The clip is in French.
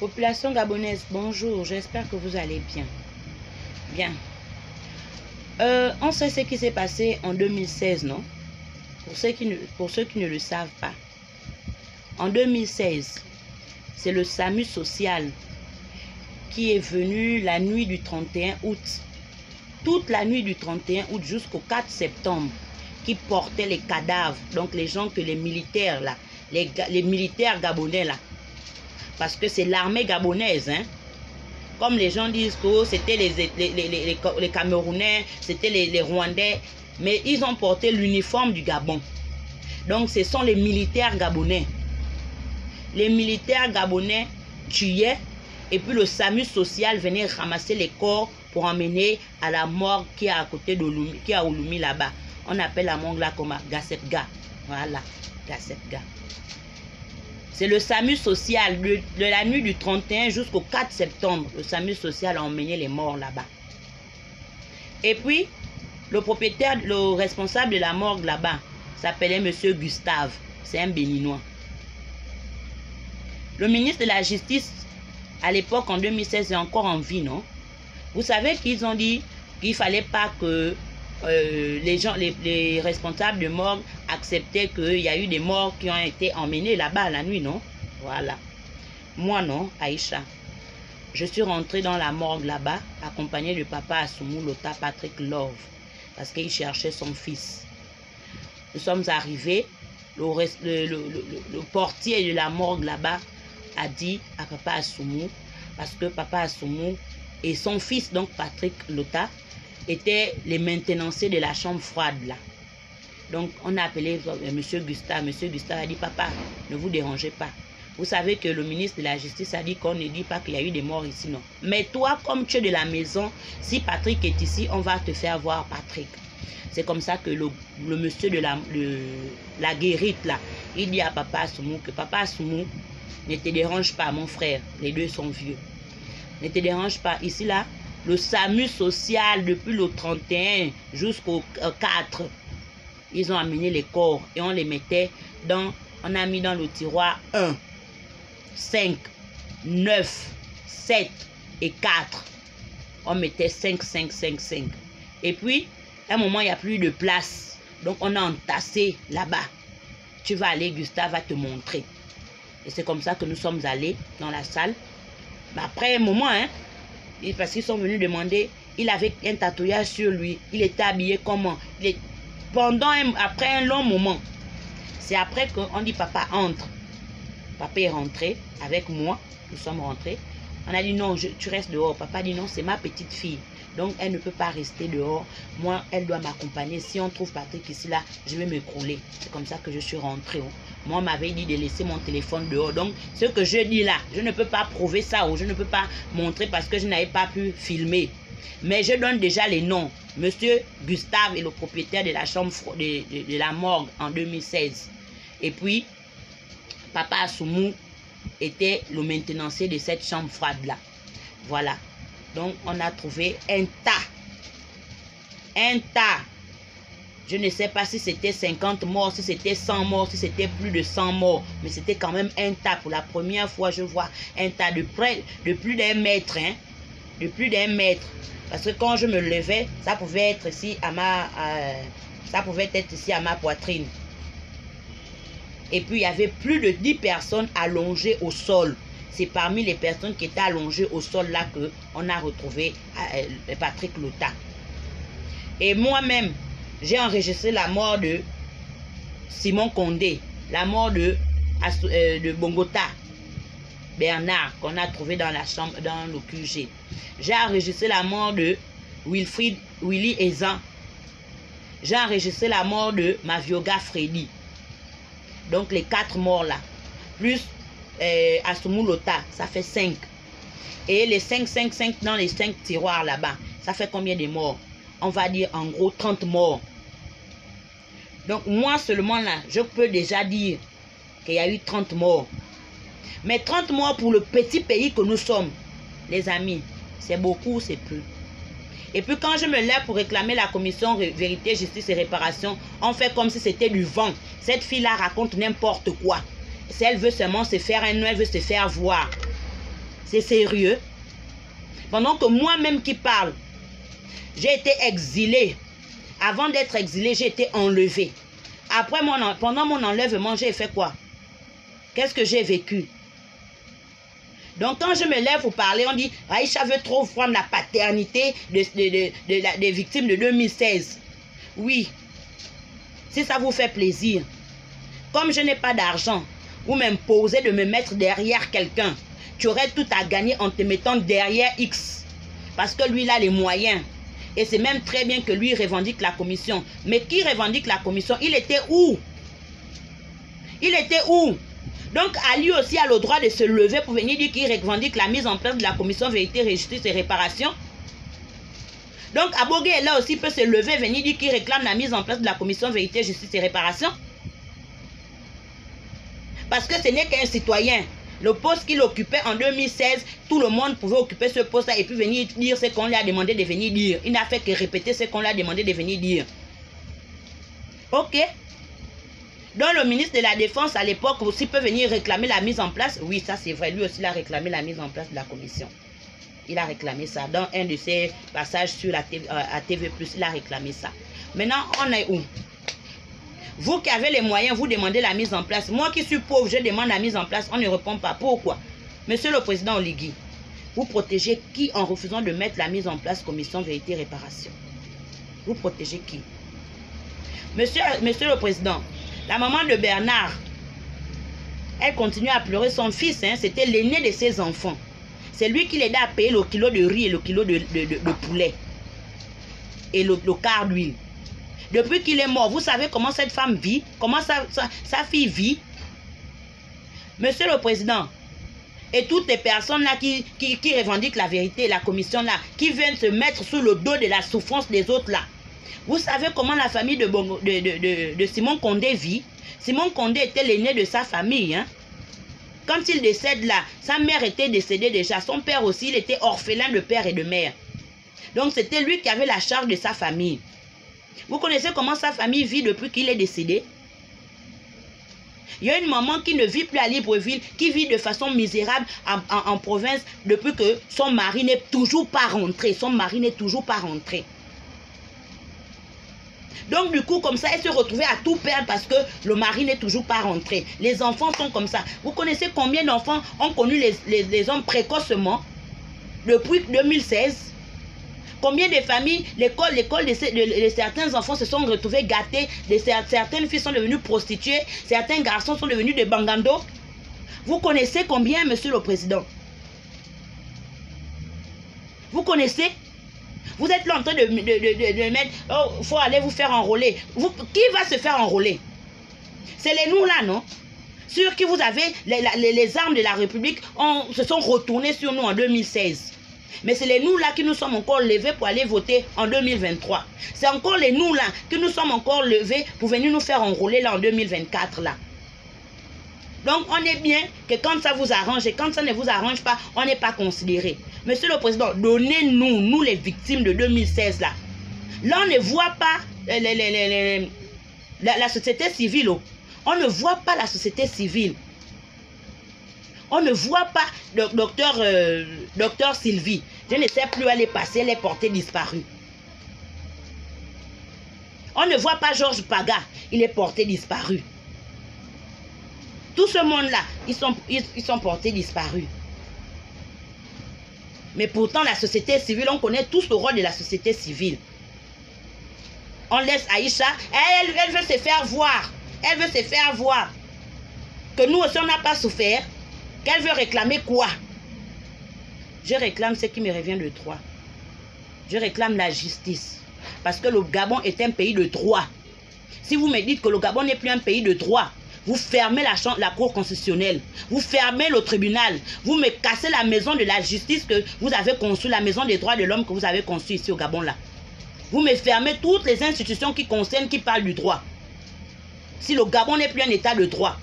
Population gabonaise, bonjour, j'espère que vous allez bien. Bien. On sait ce qui s'est passé en 2016, non? Pour ceux qui ne le savent pas. En 2016, c'est le SAMU social qui est venu la nuit du 31 août. Toute la nuit du 31 août jusqu'au 4 septembre, qui portait les cadavres, donc les gens que les militaires là, les militaires gabonais là, parce que c'est l'armée gabonaise, hein. Comme les gens disent que c'était les Camerounais, c'était les Rwandais, mais ils ont porté l'uniforme du Gabon. Donc ce sont les militaires gabonais. Les militaires gabonais tuaient, et puis le SAMU social venait ramasser les corps pour emmener à la morgue qui est à côté d'Ouloumi, qui est à Ouloumi là-bas. On appelle la morgue là comme Gassepga. Voilà, Gassepga. C'est le SAMU social de la nuit du 31 jusqu'au 4 septembre. Le SAMU social a emmené les morts là-bas. Et puis, le propriétaire, le responsable de la morgue là-bas s'appelait Monsieur Gustave. C'est un Béninois. Le ministre de la Justice, à l'époque, en 2016, est encore en vie, non? Vous savez qu'ils ont dit qu'il ne fallait pas que les responsables de morgue acceptaient qu'il y a eu des morts qui ont été emmenés là-bas la nuit, non? Voilà. Moi, non, Aïcha. Je suis rentrée dans la morgue là-bas, accompagnée de papa Assoumou Lota Patrick Love, parce qu'il cherchait son fils. Nous sommes arrivés, le portier de la morgue là-bas a dit à papa Assoumou, parce que papa Assoumou et son fils, donc Patrick Lota, étaient les maintenanciers de la chambre froide là. Donc on a appelé Monsieur Gustave. Monsieur Gustave a dit, papa, ne vous dérangez pas. Vous savez que le ministre de la Justice a dit qu'on ne dit pas qu'il y a eu des morts ici, non. Mais toi, comme tu es de la maison, si Patrick est ici, on va te faire voir Patrick. C'est comme ça que le monsieur de la guérite là, il dit à papa Assoumou que papa Assoumou, ne te dérange pas, mon frère. Les deux sont vieux. Ne te dérange pas. Ici là, le SAMU social depuis le 31 jusqu'au 4, ils ont amené les corps et on les mettait dans, on a mis dans le tiroir 1, 5, 9, 7 et 4. On mettait 5, 5, 5, 5. Et puis, à un moment, il n'y a plus de place. Donc, on a entassé là-bas. Tu vas aller, Gustave va te montrer. Et c'est comme ça que nous sommes allés dans la salle. Mais après un moment, hein, parce qu'ils sont venus demander, il avait un tatouage sur lui. Il était habillé comment? Après un long moment, c'est après qu'on dit papa entre. Papa est rentré avec moi. Nous sommes rentrés. On a dit non, tu restes dehors. Papa dit non, c'est ma petite fille. Donc elle ne peut pas rester dehors. Moi, elle doit m'accompagner. Si on trouve Patrick ici là, je vais m'écrouler. C'est comme ça que je suis rentrée. Moi, on m'avait dit de laisser mon téléphone dehors. Donc, ce que je dis là, je ne peux pas prouver ça ou je ne peux pas montrer parce que je n'avais pas pu filmer. Mais je donne déjà les noms. Monsieur Gustave est le propriétaire de la chambre de la morgue en 2016. Et puis, papa Assoumou était le maintenancier de cette chambre froide là. Voilà. Donc, on a trouvé un tas. Un tas. Je ne sais pas si c'était 50 morts, si c'était 100 morts, si c'était plus de 100 morts. Mais c'était quand même un tas. Pour la première fois, je vois un tas de plus d'un mètre. Hein, de plus d'un mètre. Parce que quand je me levais, ça pouvait être ici à ma poitrine. Et puis, il y avait plus de 10 personnes allongées au sol. C'est parmi les personnes qui étaient allongées au sol là qu'on a retrouvé Patrick Lota. Et moi-même, j'ai enregistré la mort de Simon Condé, la mort de Bongota Bernard, qu'on a trouvé dans la chambre, dans le QG. J'ai enregistré la mort de Willy Ezan. J'ai enregistré la mort de Mavioga Freddy. Donc les 4 morts là. Plus Assoumou Lota, ça fait 5. Et les 5 dans les 5 tiroirs là-bas, ça fait combien de morts? On va dire en gros 30 morts. Donc moi seulement là, je peux déjà dire qu'il y a eu 30 morts. Mais 30 morts pour le petit pays que nous sommes, les amis, c'est beaucoup, c'est peu. Et puis quand je me lève pour réclamer la commission vérité, justice et réparation, on fait comme si c'était du vent. Cette fille-là raconte n'importe quoi. Si elle veut seulement se faire un nom, elle veut se faire voir. C'est sérieux. Pendant que moi-même qui parle, j'ai été exilé. Avant d'être exilé, j'ai été enlevé. Après, pendant mon enlèvement, j'ai fait quoi? Qu'est-ce que j'ai vécu? Donc, quand je me lève pour parler, on dit « Aïcha veut trop prendre la paternité des victimes de 2016. » Oui, si ça vous fait plaisir. Comme je n'ai pas d'argent, vous m'imposez de me mettre derrière quelqu'un. Tu aurais tout à gagner en te mettant derrière X. Parce que lui, il a les moyens. Et c'est même très bien que lui revendique la commission. Mais qui revendique la commission? Il était où? Il était où? Donc, à lui aussi a le droit de se lever pour venir dire qu'il revendique la mise en place de la commission vérité, justice et réparation. Donc, Abogué est là aussi, peut se lever et venir dire qu'il réclame la mise en place de la commission vérité, justice et réparation. Parce que ce n'est qu'un citoyen. Le poste qu'il occupait en 2016, tout le monde pouvait occuper ce poste-là et puis venir dire ce qu'on lui a demandé de venir dire. Il n'a fait que répéter ce qu'on lui a demandé de venir dire. Ok. Donc le ministre de la Défense à l'époque aussi peut venir réclamer la mise en place. Oui, ça c'est vrai. Lui aussi il a réclamé la mise en place de la commission. Il a réclamé ça. Dans un de ses passages sur la à TV+, il a réclamé ça. Maintenant, on est où? Vous qui avez les moyens, vous demandez la mise en place. Moi qui suis pauvre, je demande la mise en place. On ne répond pas. Pourquoi? Monsieur le Président Oligui, vous protégez qui en refusant de mettre la mise en place commission vérité réparation? Vous protégez qui? Monsieur le Président, la maman de Bernard, elle continue à pleurer son fils. Hein, c'était l'aîné de ses enfants. C'est lui qui l'aidait à payer le kilo de riz et le kilo de poulet. Et le quart d'huile. Depuis qu'il est mort, vous savez comment cette femme vit? Comment sa fille vit? Monsieur le Président, et toutes les personnes là qui revendiquent la vérité, la commission là, qui viennent se mettre sous le dos de la souffrance des autres là. Vous savez comment la famille de Simon Condé vit? Simon Condé était l'aîné de sa famille. Hein? Quand il décède là, sa mère était décédée déjà. Son père aussi, il était orphelin de père et de mère. Donc c'était lui qui avait la charge de sa famille. Vous connaissez comment sa famille vit depuis qu'il est décédé? Il y a une maman qui ne vit plus à Libreville, qui vit de façon misérable en province depuis que son mari n'est toujours pas rentré. Son mari n'est toujours pas rentré. Donc du coup, comme ça, elle se retrouvait à tout perdre parce que le mari n'est toujours pas rentré. Les enfants sont comme ça. Vous connaissez combien d'enfants ont connu les hommes précocement depuis 2016? Combien de familles, l'école de certains enfants se sont retrouvés gâtés, certaines filles sont devenues prostituées, certains garçons sont devenus des bangandos. Vous connaissez combien, Monsieur le Président? Vous connaissez? Vous êtes là en train de mettre, oh, il faut aller vous faire enrôler. Qui va se faire enrôler? C'est les nous là, non? Sur qui vous avez, les armes de la République se sont retournées sur nous en 2016. Mais c'est les nous là qui nous sommes encore levés pour aller voter en 2023. C'est encore les nous là qui nous sommes encore levés pour venir nous faire enrôler là en 2024 là. Donc on est bien que quand ça vous arrange et quand ça ne vous arrange pas, on n'est pas considéré. Monsieur le Président, donnez-nous, nous les victimes de 2016 là. Là on ne voit pas la société civile. Oh. On ne voit pas la société civile. On ne voit pas docteur Sylvie. Je ne sais plus où elle est passée, elle est portée disparue. On ne voit pas Georges Paga, il est porté disparu. Tout ce monde-là, ils sont portés disparus. Mais pourtant, la société civile, on connaît tous le rôle de la société civile. On laisse Aïcha, elle veut se faire voir. Elle veut se faire voir. Que nous aussi, on n'a pas souffert. Qu'elle veut réclamer quoi? Je réclame ce qui me revient de droit. Je réclame la justice. Parce que le Gabon est un pays de droit. Si vous me dites que le Gabon n'est plus un pays de droit, vous fermez la cour constitutionnelle. Vous fermez le tribunal. Vous me cassez la maison de la justice que vous avez conçue, la maison des droits de l'homme que vous avez conçue ici au Gabon là. Vous me fermez toutes les institutions qui concernent, qui parlent du droit. Si le Gabon n'est plus un état de droit.